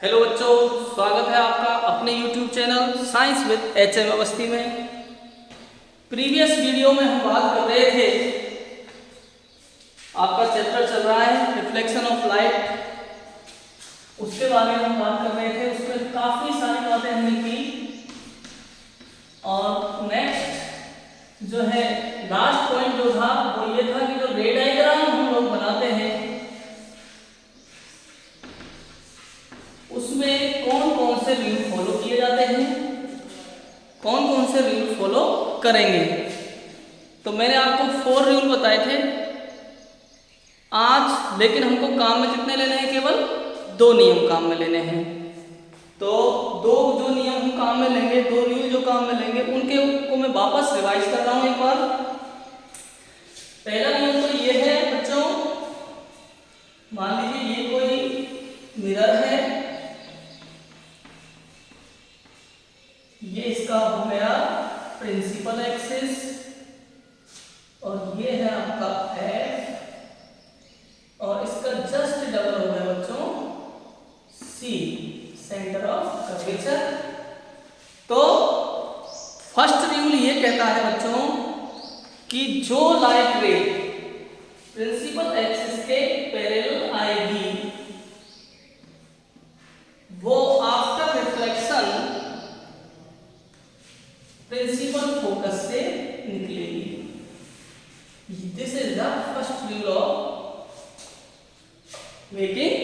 Hello बच्चों, स्वागत है आपका अपने YouTube channel science with HM Awasthi में। प्रीवियस वीडियो में हम बात कर रहे थे, आपका चैप्टर चल रहा है रिफ्लेक्शन ऑफ लाइट, उसके बारे में हम बात कर रहे थे। उसमें काफ़ी सारी बातें हमने की और नेक्स्ट जो है लास्ट पॉइंट जो था वो ये था कि जो रे डायग्राम हम लोग बनाते हैं उसमें कौन कौन से रूल फॉलो किए जाते हैं, कौन कौन से रूल फॉलो करेंगे। तो मैंने आपको 4 रूल बताए थे आज, लेकिन हमको काम में कितने लेने हैं? केवल 2 नियम काम में लेने हैं। तो 2 जो नियम हम काम में लेंगे, 2 रूल जो काम में लेंगे, उनके को मैं वापस रिवाइज कर रहा हूं एक बार। पहला नियम तो ये है बच्चों, मान लीजिए ये कोई मिरर है, ये इसका हो गया प्रिंसिपल एक्सिस और ये है आपका एफ और इसका जस्ट डबल हो गया बच्चों सी, सेंटर ऑफ कर्वेचर। तो फर्स्ट रूल ये कहता है बच्चों कि जो लाइट रे प्रिंसिपल एक्सिस के पैरेलल आएगी वो आफ्टर रिफ्लेक्शन प्रिंसिपल फोकस से निकलेगी। This is the first rule of making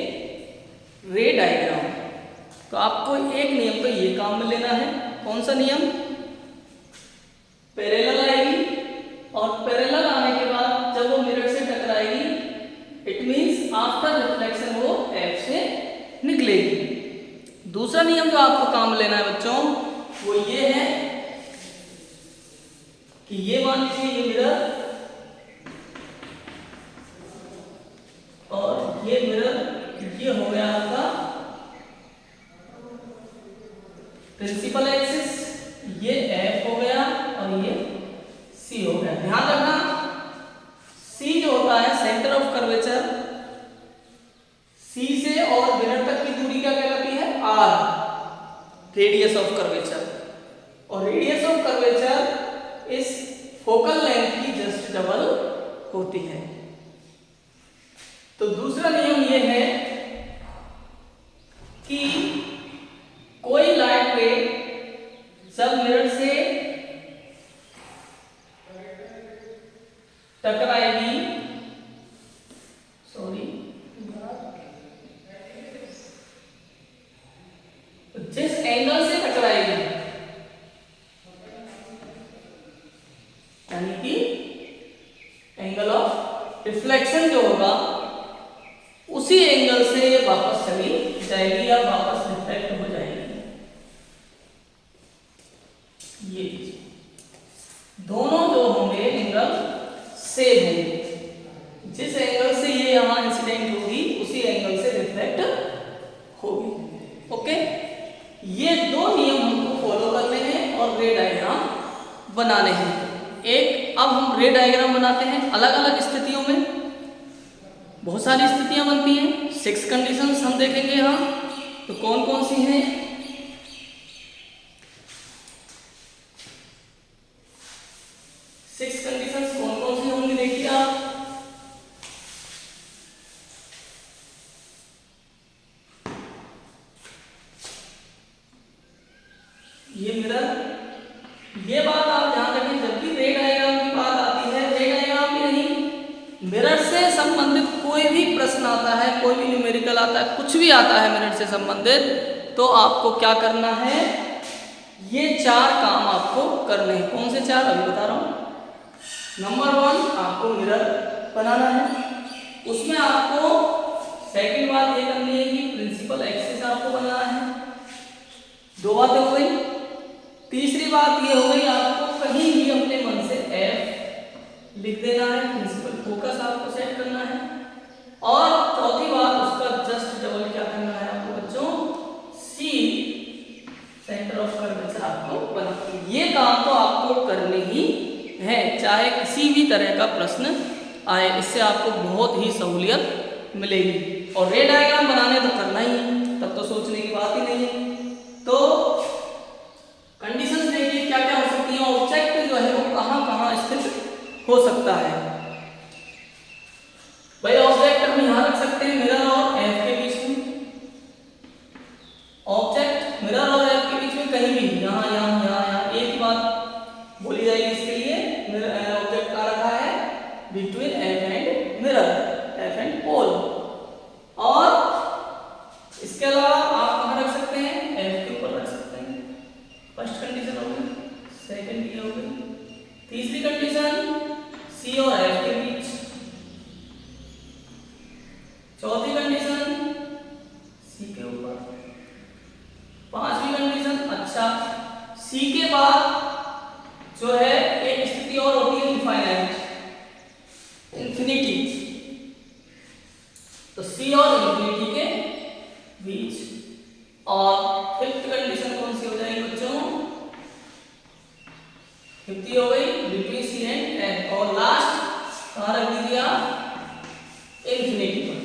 रे डायग्राम। तो आपको एक नियम तो ये काम में लेना है। कौन सा नियम? पैरेलल आएगी और पैरेलल आने के बाद जब वो मिरर से टकराएगी इट मींस आफ्टर रिफ्लेक्शन वो एफ से निकलेगी। दूसरा नियम जो आपको काम में लेना है बच्चों वो ये है कि ये मान लीजिए ये मिरर और ये मिरर, ये हो गया आपका प्रिंसिपल एक्सिस, ये एफ हो गया और ये सी हो गया। ध्यान रखना सी जो होता है सेंटर ऑफ कर्वेचर, सी से और मिरर तक की दूरी क्या कहलाती है? R, radius of curvature. और रेडियस ऑफ कर्वेचर इस फोकल लेंथ की जस्ट डबल होती है। तो दूसरा नियम यह है कि कोई लाइट रे जब मिरर से टकराएगी, जिस एंगल से टकराएगी यानी कि एंगल ऑफ रिफ्लेक्शन जो होगा उसी एंगल से ये वापस चली जाएगी या वापस रिफ्लेक्ट हो जाएगी। ये दोनों जो होंगे एंगल सेम होंगे, जिस एंगल से ये यहां इंसिडेंट होगी उसी एंगल से रिफ्लेक्ट होगी। ओके, ये 2 नियम हमको फॉलो करने हैं और रे डायग्राम बनाने हैं। एक अब हम रे डायग्राम बनाते हैं अलग अलग स्थितियों में। बहुत सारी स्थितियां बनती हैं, 6 कंडीशंस हम देखेंगे यहाँ। तो कौन कौन सी हैं? सिक्स कंडीशंस कौन कौन सी होंगी देखिए आप। ये मिरर, ये बात आप ध्यान रखें जब भी रे डायग्राम की बात आती है, रे डायग्राम ही नहीं मिरर से संबंधित कोई भी प्रश्न आता है, कोई भी न्यूमेरिकल आता है, कुछ भी आता है मिरर से संबंधित, तो आपको क्या करना है? ये 4 काम आपको करने हैं। कौन से 4? अभी बता रहा हूं। नंबर 1 आपको मिरर बनाना है, उसमें आपको सेकंड बात ये करनी है कि प्रिंसिपल एक्सिस आपको बनाना है। 2 बातें हो गई। तीसरी बात ये हो गई आपको कहीं भी अपने मन से एफ लिख देना है, प्रिंसिपल फोकस आपको सेट करना है। और चौथी बात उसका जस्ट डबल क्या करना है आपको बच्चों? सी, सेंटर ऑफ कर्वेचर आपको बनाना। ये काम तो आपको करने ही है, चाहे किसी भी तरह का प्रश्न आए, इससे आपको बहुत ही सहूलियत मिलेगी। और रे डायग्राम बनाने तो करना ही है। तब तो सोचने की बात ही नहीं है। तो कंडीशंस देखिए क्या क्या हो सकती हैं, ऑब्जेक्ट जो है वो कहाँ कहाँ स्थित हो सकता है। भाई ऑब्जेक्ट हम यहाँ रख सकते हैं मिरर और एफ के बीच में, ऑब्जेक्ट मिरर और एफ के बीच में कहीं भी, यहाँ यहाँ यहाँ यहाँ एक ही बात बोली जाएगी इसके लिए। ऑब्जेक्ट कहाँ रखा है, between F and mirror, F and pole. और इसके अलावा आप कहाँ रख सकते हैं, एफ के ऊपर रख सकते हैं। फर्स्ट कंडीशन हो गई, सेकंड ये हो गई। तीसरी कंडीशन सी और एफ के बीच। चौथी कंडीशन सी के ऊपर। पांचवी कंडीशन, अच्छा सी के बाद जो है एक स्थिति और होती है इनफाइनाइट, इंफिनिटी। तो सी और इंफिनिटी के बीच। और फिफ्थ कंडीशन कौन सी हो जाएगी बच्चों, फिफ्थ हो गई बिटवीन सी एंड एफ। और लास्ट कहाँ रख दीजिए आप, इंफिनिटी पर।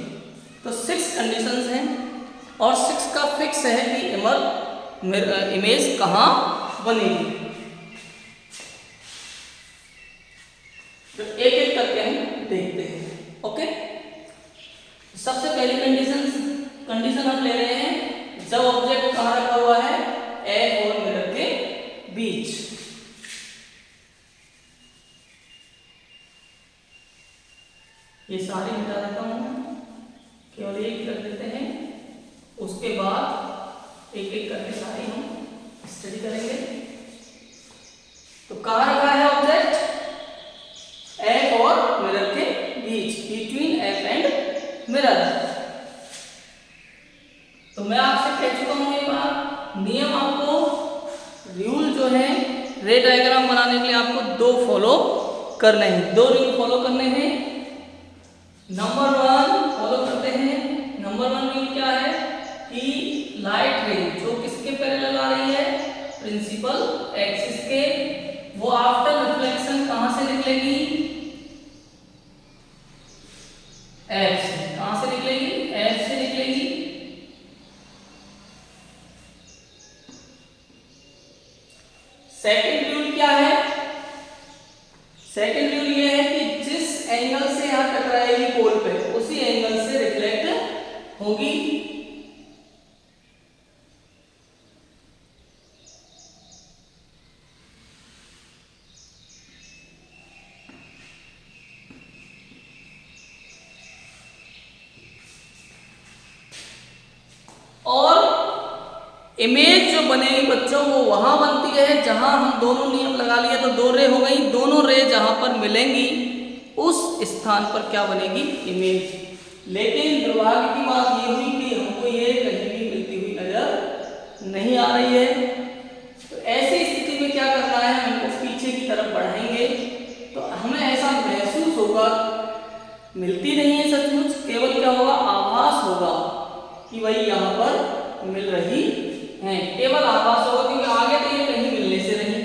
तो 6 कंडीशंस हैं और 6 का फिक्स है कि इमेज कहाँ बनेगी। तो एक एक करके हम देखते हैं। ओके, सबसे पहली कंडीशन हम ले रहे हैं जब ऑब्जेक्ट कहाँ रखा हुआ है, एफ और मिरर के बीच। ये सारी मिटा देता हूं, केवल एक कर देते हैं, उसके बाद एक एक करके सारी हम स्टडी करेंगे। तो कहाँ रखा है ऑब्जेक्ट, एफ और मिरर के बीच, बिटवीन एफ एंड मिरर। तो मैं आपसे कह चुका हूं एक बार, नियम आपको, रूल जो है रे डायग्राम बनाने के लिए आपको 2 फॉलो करने हैं, 2 रूल फॉलो करने हैं। नंबर 1 फॉलो करते हैं। नंबर 1 रूल क्या है कि लाइट रे जो किसके पैरेलल आ रही है, प्रिंसिपल एक्सिस के, वो आफ्टर रिफ्लेक्शन कहां से निकलेगी, एफ से। कहां से निकलेगी, एफ से निकलेगी। सेकंड रूल क्या है, सेकंड रूल ये है कि जिस एंगल से यहां टकराएगी पोल पे, उसी एंगल से रिफ्लेक्ट होगी। और इमेज जो बनेगी बच्चों वो वहां बनती है जहां हम दोनों नियम लगा लिए, तो 2 रे हो गई, दोनों रे जहां पर मिलेंगी उस स्थान पर क्या बनेगी, इमेज। लेकिन दुर्भाग्य की बात ये हुई कि हमको ये कहीं भी मिलती हुई नजर नहीं आ रही है। तो ऐसी स्थिति में क्या करना है, हमको पीछे की तरफ बढ़ाएंगे तो हमें ऐसा महसूस होगा, मिलती नहीं है सचमुच, केवल क्या होगा, आभास होगा कि भाई यहाँ पर मिल रही है, केवल आभास होगा, क्योंकि आगे तो ये कहीं मिलने से नहीं।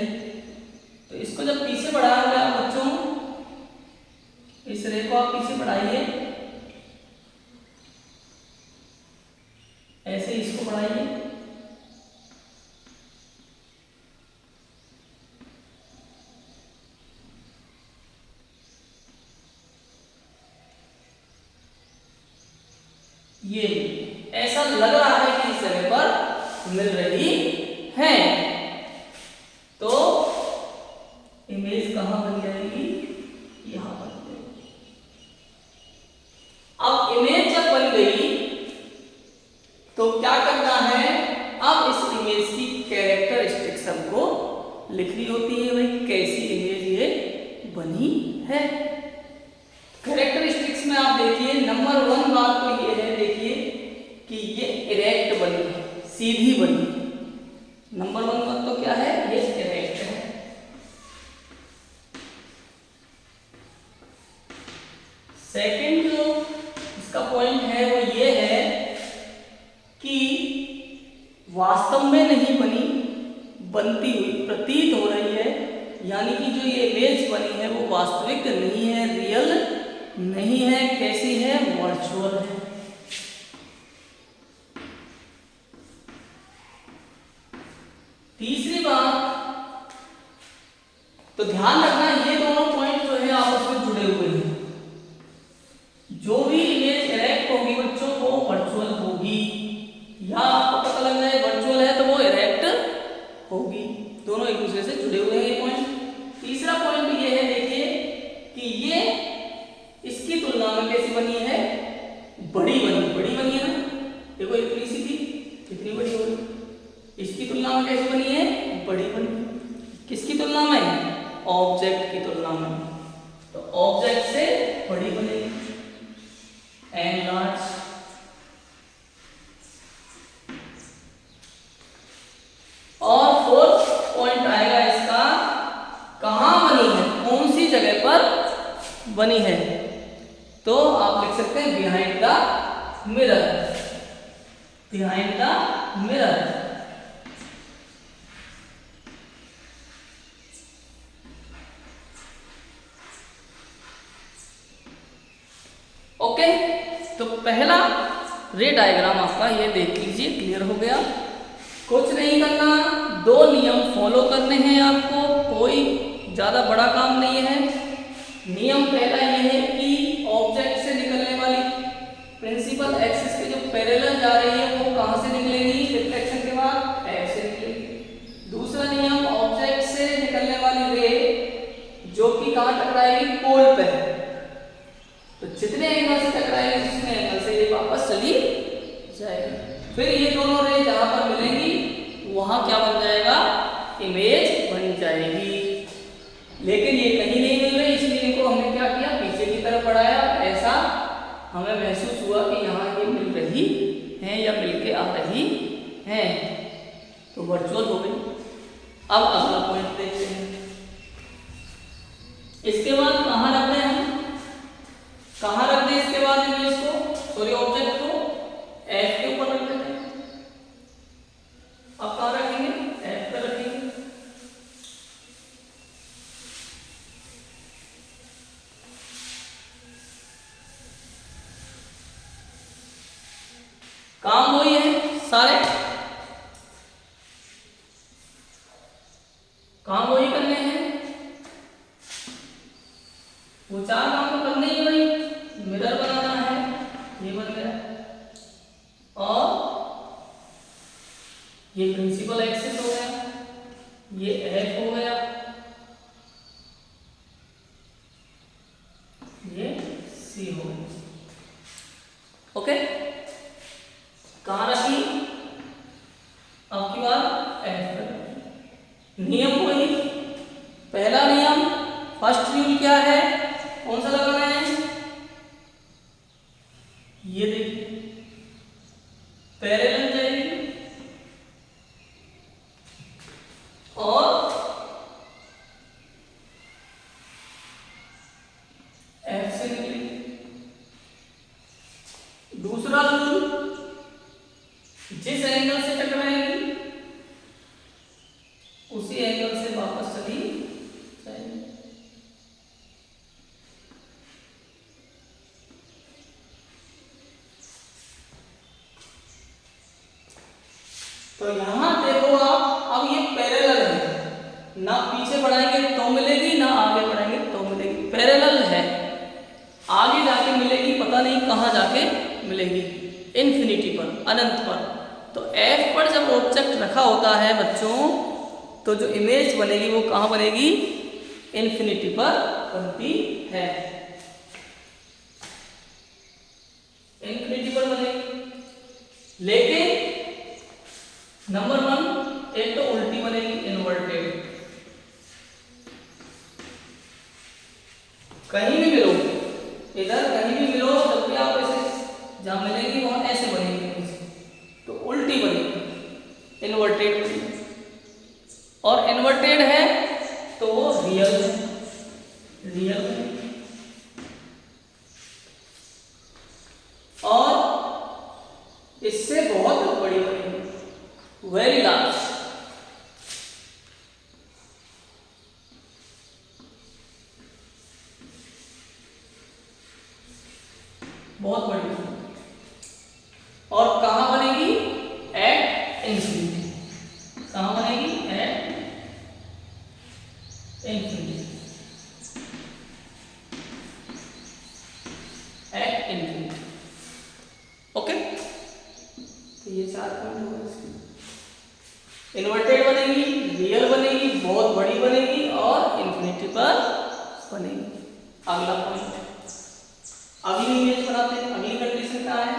तो इसको जब पीछे बढ़ाएंगे आप बच्चों, इस रे को आप पीछे बढ़ाइए, ऐसे इसको बढ़ाइए, ये ऐसा लग रहा है कि इस जगह पर मिल रही है। तो इमेज कहां बन जाएगी, यहां बन जाएगी। अब इमेज जब बन गई तो क्या करना है, अब इस इमेज की कैरेक्टरिस्टिक्स हमको लिखनी होती है, भाई कैसी इमेज ये बनी है। कैरेक्टरिस्टिक्स में आप देखिए, नंबर 1 बात तो ये है, देखिए कि ये इरेक्ट बनी है, सीधी बनी है। नंबर 1 बात तो क्या है, ये इरेक्ट है। सेकंड जो इसका पॉइंट है वो ये है कि वास्तव में नहीं बनी, बनती हुई प्रतीत हो रही है, यानी कि जो ये इमेज बनी है वो वास्तविक नहीं है, रियल नहीं है, कैसी है, वर्चुअल है। तीसरी बात, तो ध्यान रखना ये दोनों पॉइंट जो है आपस में जुड़े हुए हैं। जो भी इमेज इरेक्ट होगी बच्चों वो वर्चुअल होगी, या आपको पता लग जाए वर्चुअल है तो वो इरेक्ट होगी। दोनों एक दूसरे से जुड़े हुए हैं ये पॉइंट। तीसरा पॉइंट ये है, देखिए कि ये इसकी तुलना में कैसी बनी है, बड़ी बनी है ना। देखो इतनी सी थी, कितनी बड़ी हो गई। इसकी तुलना में कैसी बनी है, बड़ी बनी। किसकी तुलना में, ऑब्जेक्ट की तुलना में। तो ऑब्जेक्ट से बड़ी बनेगी, एनलार्ज। और फोर्थ पॉइंट आएगा इसका, कहां बनी है, कौन सी जगह पर बनी है। तो आप लिख सकते हैं behind the mirror, behind the mirror. Okay, तो पहला रे डायग्राम आपका ये देख लीजिए, क्लियर हो गया। कुछ नहीं करना, दो नियम फॉलो करने हैं आपको, कोई ज्यादा बड़ा काम नहीं है। नियम पहला ये है कि ऑब्जेक्ट से निकलने वाली प्रिंसिपल एक्सिस के जो पैरेलल जा रही है वो कहां से निकलेगी, रिफ्लेक्शन के बाद एफ से निकलेगी। दूसरा नियम, ऑब्जेक्ट से निकलने वाली रे जो कि कहां टकराएगी, पोल पे, तो जितने एंगल से टकराएगी उतने एंगल से ये वापस चली जाएगी। फिर ये दोनों रे जहां पर मिलेंगी वहां क्या बन जाएगा, इमेज बन जाएगी। लेकिन ये कहीं नहीं मिल रही, इसलिए इनको हमने क्या किया, पीछे की तरफ बढ़ाया। ऐसा हमें महसूस हुआ कि यहाँ ये मिल रही हैं या मिलके आ रही हैं, तो वर्चुअल हो गई। अब अगला पॉइंट देखते हैं। इसके बाद कहाँ रख दें हम, कहाँ रख दें इसके बाद इमेज को, सॉरी ऑब्जेक्ट को, एफ के ऊपर रख देते हैं। अब कहाँ रखेंगे, एफ पे रखेंगे। काम वही है, सारे काम वही करने हैं, वो चार काम तो करने ही भाई। मिरर बनाना है, ये बन गया, और ये प्रिंसिपल एक्सिस हो गया, ये एफ हो गया, ये सी हो गया। ओके, कहाँ रखी, अब की बार एफ पर। नियम वही, पहला नियम, फर्स्ट रूल क्या है, कौन सा लगाना है, ये देखिए पैरेलल जाएगी और एफ से निकलेगी। दूसरा रूल, जिस एंगल से टकराएगी उसी एंगल से वापस चली जाएगी। तो यहां देखो आप, अब ये पैरेलल है, ना पीछे बढ़ाएंगे तो मिलेगी, ना आगे बढ़ाएंगे तो मिलेगी, पैरेलल है। आगे जाके मिलेगी, पता नहीं कहां जाके मिलेगी, इन्फिनिटी पर, अनंत पर। तो एफ पर जब ऑब्जेक्ट रखा होता है बच्चों, तो जो इमेज बनेगी वो कहां बनेगी, इन्फिनिटी पर बनती है, इन्फिनिटी पर बनेगी। लेकिन नंबर वन, एक तो उल्टी बनेगी, इन्वर्टेड। कहीं भी मिलो, इधर कहीं भी मिलो, जब भी आप ऐसे जहां मिलेगी वहां ऐसे बनेगी, तो उल्टी बनेगी, इन्वर्टेड बनेगी। और इन्वर्टेड है तो वो रियल है, रियल है। और इससे बहुत बड़ी बनेगी, वेरी लार्ज। बहुत बड़ी। और कहां बनेगी, एट इंफिनिटी। कहां बनेगी, ये 4 पॉइंट होगा इसकी। इन्वर्टेड बनेगी, रियल बनेगी, बहुत बड़ी बनेगी और इन्फिनिटी पर बनेगी। अगला पॉइंट, अगली इमेज बनाते हैं। अगली कंडीशन क्या है,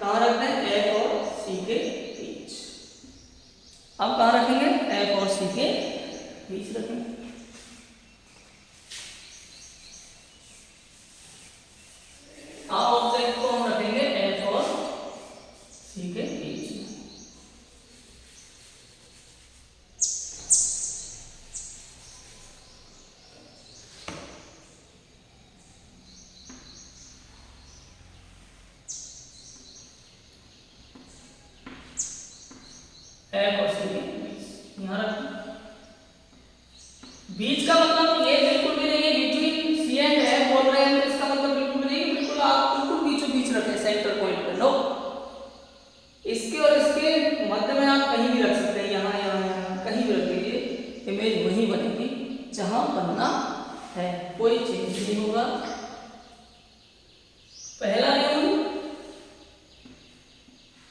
कहाँ रखते हैं, एफ और सी के बीच। अब कहाँ रखेंगे, एफ और सी के बीच रखेंगे। अब ऑब्जेक्ट को हम रखेंगे एफ और सी के बीच में। एफ और सी के बीच यहाँ रखें। बीच का मतलब ये बिल्कुल भी नहीं है बिटवीन सी एंड एफ बोल रहे हैं, तो इसका मतलब बिल्कुल भी नहीं, बिल्कुल आप बिल्कुल बीचों बीच रखें सेंटर पॉइंट पे। नो, इसके और इसके मध्य में आप कहीं भी रख सकते हैं, यहाँ यहाँ यहाँ कहीं भी रख लीजिए, इमेज वही बनेगी जहां बनना है, कोई चेंज नहीं होगा। पहला नियम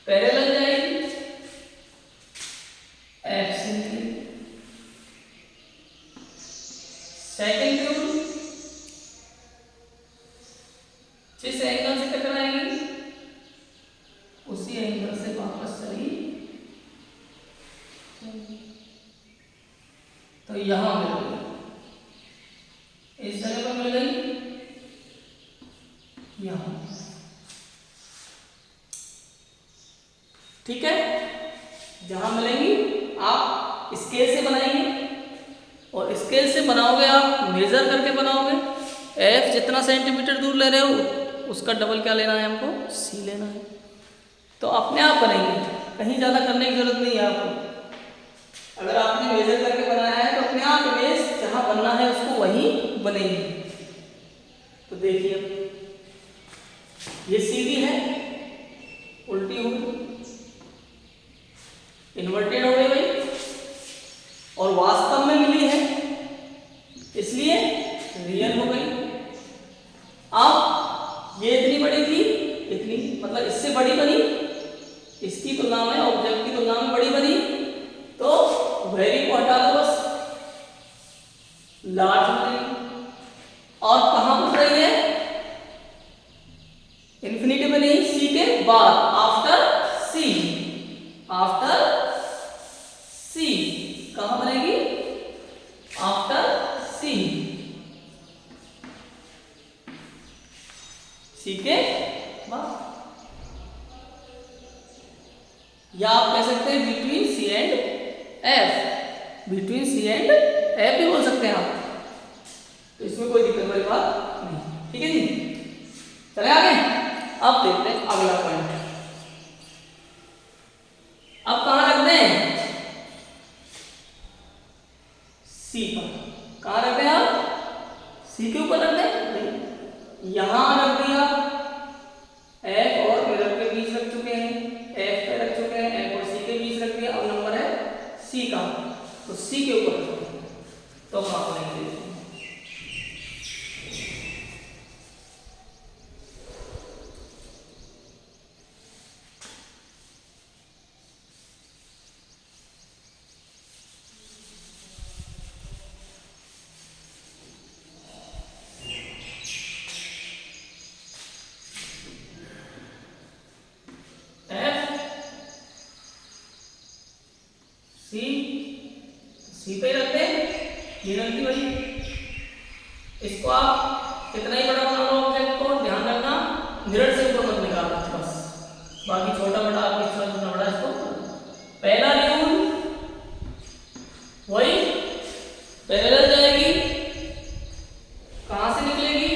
पैरेलल जाएगी एफ सी। सेकेंड रूल, जिस एंगल से टकराएंगी उसी एंगल से वापस चली, तो यहां मिल गई, इस जगह पर मिल गई, यहां। ठीक है, जहां मिलेंगी आप स्केल से बनाएंगे, और स्केल से बनाओगे आप मेजर करके बनाओगे। एफ जितना सेंटीमीटर दूर ले रहे हो उसका डबल क्या लेना है हमको, सी लेना है। तो अपने आप बनेंगे, कहीं ज़्यादा करने की जरूरत नहीं है आपको। अगर आपने मेजर करके बनाया है तो अपने आप इमेज जहाँ बनना है उसको वहीं बनेगी। तो देखिए ये सीधी है, उल्टी हो गई, इन्वर्टेड हो गई भाई, और वास्तव में मिली है इसलिए रियल हो गई। अब ये इतनी बड़ी थी, इतनी मतलब इससे बड़ी बनी, इसकी तुलना में ऑब्जेक्ट की तुलना में बड़ी बनी, तो वेरी को हटा दो बस, लार्ज बनेगी। और कहां बन रही है, इन्फिनिटी में नहीं, सी के बाद, आफ्टर सी, आफ्टर सी कहां बनेगी, आफ्टर सी, सी के बाद, या आप कह सकते हैं between C and F, between C and F भी बोल सकते हैं आप, तो इसमें कोई दिक्कत वाली बात नहीं। ठीक है जी, चले आगे। अब देखते हैं अगला पॉइंट। अब कहां रख दें, सी पर। कहां रख दें आप, सी के ऊपर रख दें, यहां रख दिया, एफ और मिरर के बीच रख चुके हैं, एफ पे रख चुके हैं, एफ और सी के बीच रख दिया। अब नंबर है सी का, तो सी के ऊपर रख दिया, तो कहां पर लिखेंगे, सी, सी पे रखते हैं, मिरर की वही। इसको आप कितना ही बड़ा बना लो ऑब्जेक्ट को, ध्यान रखना मिरर से ऊपर मत निकालना बस, बाकी छोटा बड़ा आपकी इच्छा जितना बड़ा इसको। पहला रूल वही, पैरेलल जाएगी, कहां से निकलेगी,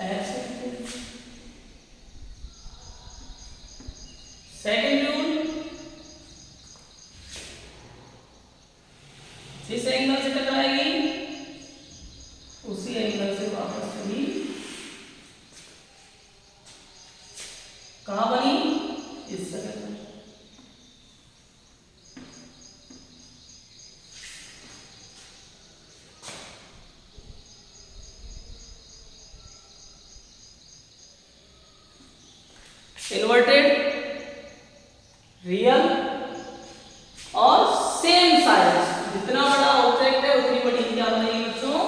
एफ से। सेकेंड रूल, जिस एंगल से टकराएगी उसी एंगल से वापस चली, कहां बनी, इस जगह पर। इन्वर्टेड, रियल और सेम साइज। जितना बड़ा ऑब्जेक्ट है उतनी बड़ी क्या बनेगी बच्चों?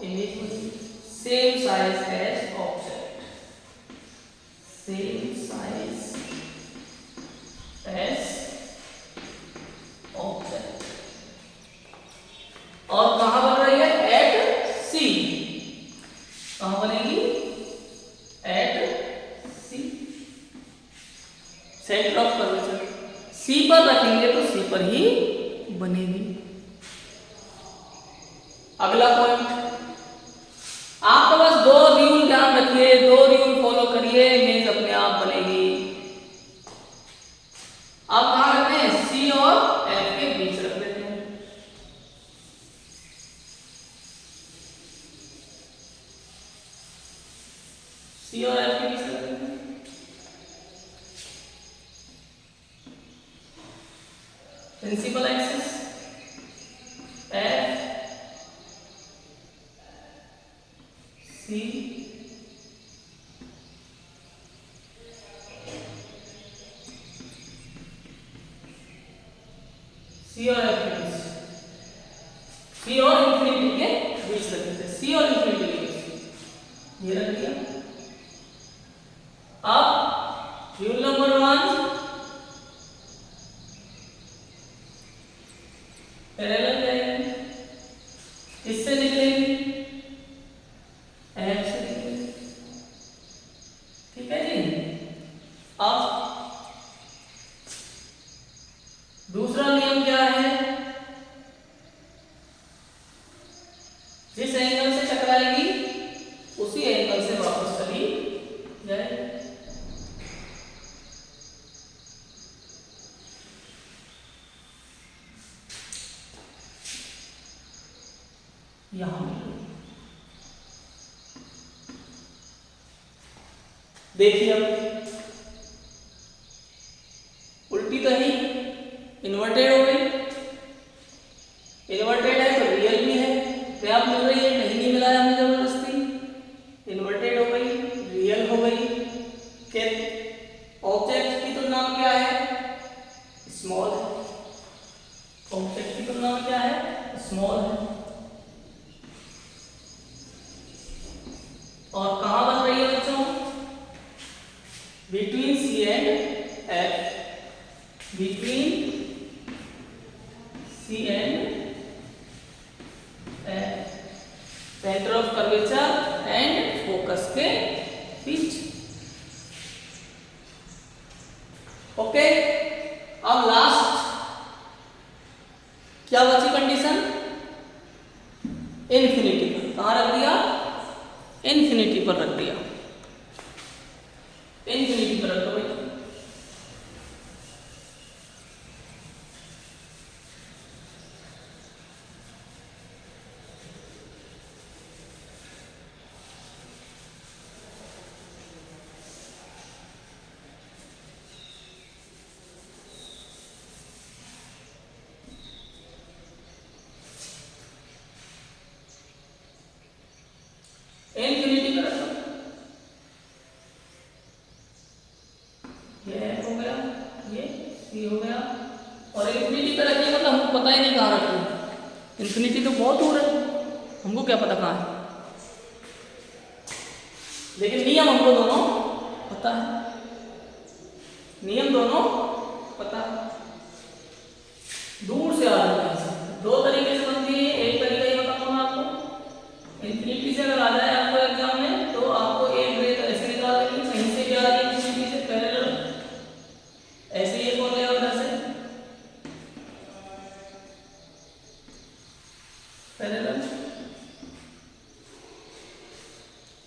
इमेज बनेगी। Same size as object, same size as object. और कहां बन रही है? At C. कहां बनेगी? At C, centre of curvature. C पर रखेंगे तो सी पर ही बनेगी। अगला पॉइंट, आपको बस दो रूल ध्यान रखिए, दो रूल फॉलो करिए, इमेज अपने आप बनेगी। आप कहां रखते हैं? सी और एफ के बीच रख देते हैं। सी और एफ के बीच रख देते हैं। प्रिंसिपल एक्सिस एफ सी, सी और एफ के बीच, सी और इंफिनिटी के बीच रख देते हैं। सी और इंफिनिटी के बीच ये रख दिया। अब रूल नंबर 1, पैरेलल जाएंगे, इससे निकलेगी, एफ से निकलेगी। ठीक है जी। अब दूसरा नियम क्या है? जिस एंगल से टकराएगी उसी एंगल से वापस चली जाए। यहां देखिए, अब उल्टी तो ही इन्वर्टेड हो गई। इन्वर्टेड है तो रियल भी है, क्या मिल रही है? कहीं नहीं मिलाया हमने जबरदस्ती। इन्वर्टेड हो गई, रियल हो गई। के ऑब्जेक्ट की तुलना में क्या है? स्मॉल है। ऑब्जेक्ट की तुलना में क्या है? स्मॉल है। और कहां बन रही है बच्चों? Between C and F, between C and F, centre of curvature and focus के बीच। ओके, अब लास्ट क्या बची कंडीशन? इन्फिनिटी पर। कहां रख दिया? इन्फिनिटी पर रख दिया। इन्फिनिटी पर रखो भाई। इन्फिनिटी पर रखो। ये हो गया, ये सी हो गया। और इन्फिनिटी पे रखिए मतलब हमको पता ही नहीं कहाँ रखी। इन्फिनिटी तो बहुत दूर है, हमको क्या पता कहाँ है। लेकिन नियम हमको दोनों पता है, नियम दोनों पता है। दूर से आ रहा है, दो तरीके से बनती है। एक तरीका ये बताऊँ मैं आपको, इन्फिनिटी से अगर आ जाए आपको एग्जाम में तो आपको एक रे तो ऐसे निकाल देंगे, कहीं से भी आ रही है इन्फिनिटी से पैरेलल, ऐसे ये बोल रहे उधर से पैरेलल।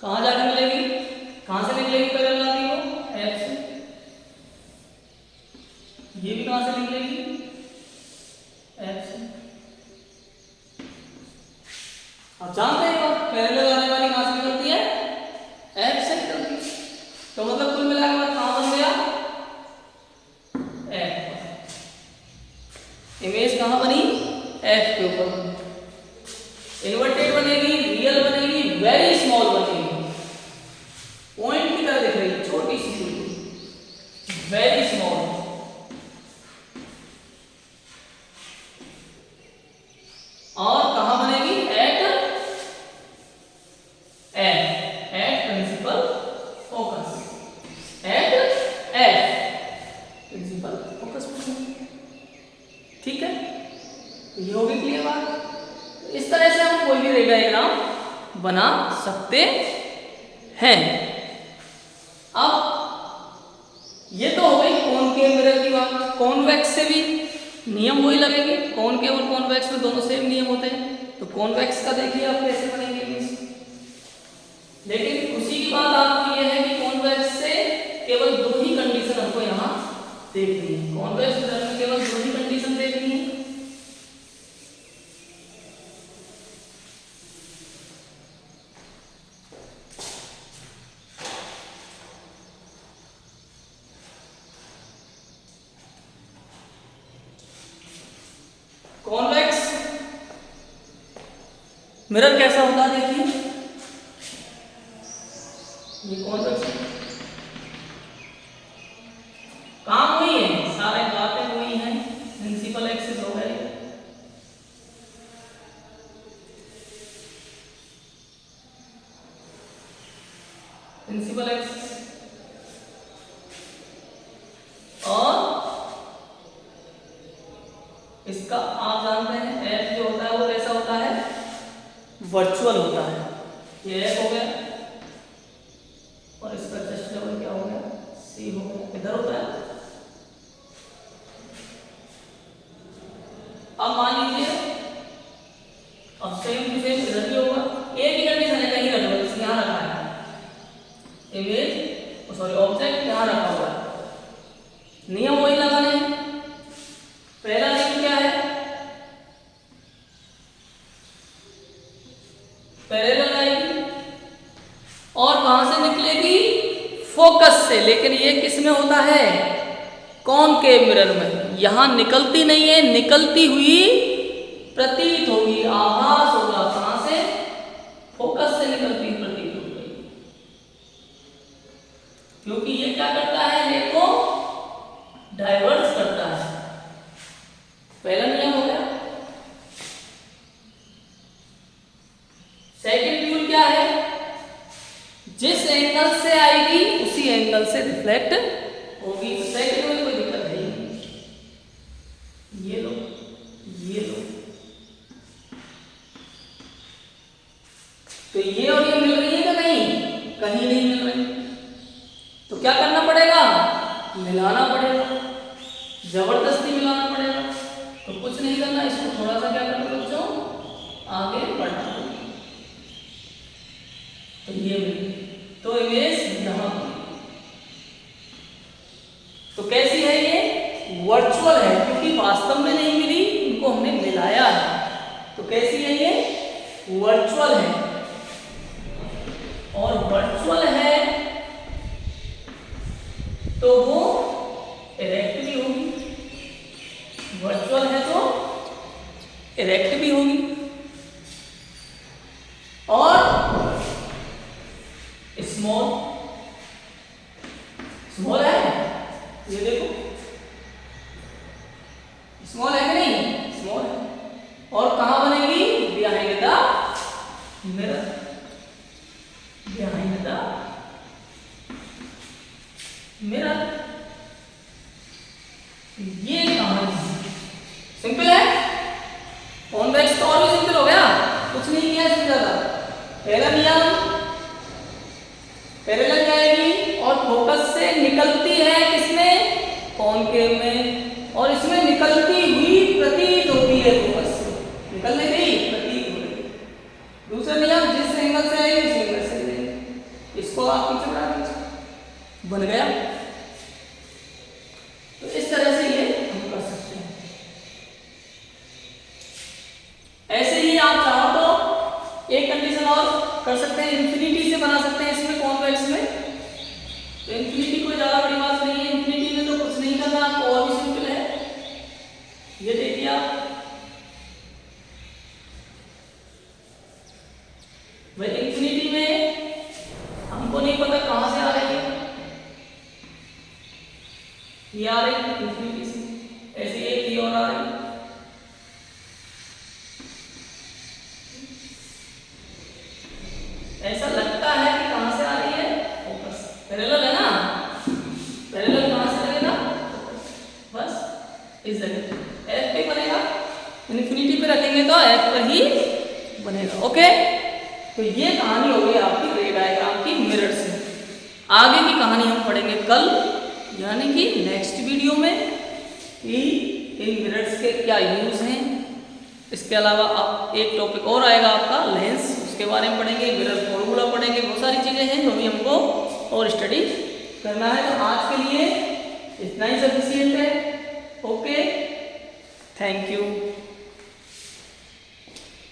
कहाँ जाकर मिलेगी? कहाँ से निकलेगी पैरेलल आती वो? एफ से। ये भी कहाँ से निकलेगी? एफ से। आप जानते हैं बात, पैरेलल आने वाली कहाँ से निकलती है? एफ से निकलती है। तो मतलब कुल मिलाकर बात कहाँ बन गया? एफ। इमेज कहाँ बनी? एफ के ऊपर बनी। इन्वर्टेड बनेगी, रियल बनेगी, वेरी स्मॉल बनेगी, पॉइंट की तरह दिख रही है, छोटी सी। Very small. और कहां बनेगी? At principal focus, at principal focus. ठीक है, ये हो गई क्लियर बात। इस तरह से हम कोई भी रे डायग्राम बना सकते हैं। अब ये तो हो गई कॉनकेव मिरर की बात। कॉन्वेक्स से भी नियम वही लगेंगे। कॉनकेव और कॉन्वेक्स में दोनों सेम नियम होते हैं। तो कॉन्वेक्स का देखिए आप कैसे बनेंगे। लेकिन उसी की बात आपको यह है कि कॉन्वेक्स से केवल दो ही कंडीशन हमको यहाँ देखनी है। कॉन्वेक्स मिरर में केवल दो ही कंडीशन देखनी है। कॉन्वेक्स मिरर कैसा होता है देखिए। ये कॉन्वेक्स काम वही है, सारे बातें वही हैं। प्रिंसिपल एक्सिस हो गए, प्रिंसिपल एक्सिस, और इसका आप जानते हैं एफ जो होता है वो कैसा होता है? वर्चुअल होता है। ये एफ हो गया और इसका जस्ट लेवल क्या हो गया? सी हो गया। इधर होता है। अब मान लीजिए अब सेम टू सेम इधर भी होगा। एक ही कंडीशन है, कहीं रखो, इसमें यहाँ रखा है इमेज, सॉरी ऑब्जेक्ट यहाँ रखा हुआ है। नियम वही लगाने हैं। पहला नियम क्या है? पैरेलल आएगी और कहां से निकलेगी? फोकस से। लेकिन ये किस में होता है? कॉनकेव मिरर में। यहां निकलती नहीं है, निकलती हुई प्रतीत होगी, आभास होगा। कहां से? फोकस से निकलती हुई प्रतीत होगी। क्योंकि ये क्या करता है? रे को डाइवर्स करता है। पहला नियम हो गया। सेकंड रूल क्या है? जिस एंगल से आएगी उसी एंगल से रिफ्लेक्ट होगी। तो सेकंड रूल कोई दिक्कत नहीं। ये लो, ये लो, तो ये और ये मिल रही है कि नहीं? कहीं नहीं मिल रही। तो क्या करना पड़ेगा? मिलाना पड़ेगा, जबरदस्ती मिलाना पड़ेगा। तो कुछ नहीं करना, इसको थोड़ा सा क्या करना बच्चों? आगे बढ़ना। तो ये मिली, तो इमेज यहां मिली। तो कैसी है ये? वर्चुअल है, क्योंकि वास्तव में नहीं मिली, इनको हमने मिलाया है। तो कैसी है ये? वर्चुअल है। और वर्चुअल है तो वो इरेक्ट भी होगी। वर्चुअल है तो इरेक्ट भी होगी। और स्मॉल, स्मॉल है, ये देखो स्मॉल है कि नहीं? स्मॉल है। और कहां बनेगी? Behind the mirror, behind the mirror. ये कहानी सिंपल है। कॉन्वेक्स तो और भी सिंपल हो गया, कुछ नहीं किया इसमें ज्यादा। पहला नियम पैरेलल जाएगी और फोकस से निकलती है किसमें? कॉनकेव में। और इसमें निकलती हुई प्रतीत होती है। फोकस से निकल नहीं रही, प्रतीत हो रही। दूसरा नियम जिस एंगल से आएगी उस एंगल से जाएगी। इसको आप पीछे बढ़ा दीजिए, बन गया। तो इस तरह से ये हम कर सकते हैं। ऐसे ही आप चाहो तो एक कंडीशन और कर सकते हैं, इंफिनिटी से बना सकते हैं इसमें कॉन्वेक्स में। तो इंफिनिटी कोई ज्यादा बड़ी बात नहीं है। इंफिनिटी में तो कुछ नहीं करना, आपको और भी सिंपल है। ये देखिए आप, भाई इंफिनिटी में हमको नहीं पता कहां से आ रही है, ये आ रही है इन्फिनिटी से, ऐसे एक ये और आ रही है। ऐसा लगता है कि कहां से आ रही है, फोकस पैरेलल है ना, पैरेलल कहां से लगेगा, बस इस जगह एफ पे बनेगा, इन्फिनिटी पे रखेंगे तो एफ पर ही बनेगा। ओके, तो ये कहानी हो गई आपकी रे डायग्राम की मिरर से। आगे की कहानी हम पढ़ेंगे कल, यानी कि नेक्स्ट वीडियो में, कि इन मिरर्स के क्या यूज हैं। इसके अलावा आप एक टॉपिक और आएगा आपका लेंस, उसके बारे में पढ़ेंगे, मिरर फॉर्मूला पढ़ेंगे, बहुत सारी चीज़ें हैं जो भी हमको और स्टडी करना है। तो आज के लिए इतना ही सफिशिएंट है। Okay, thank you.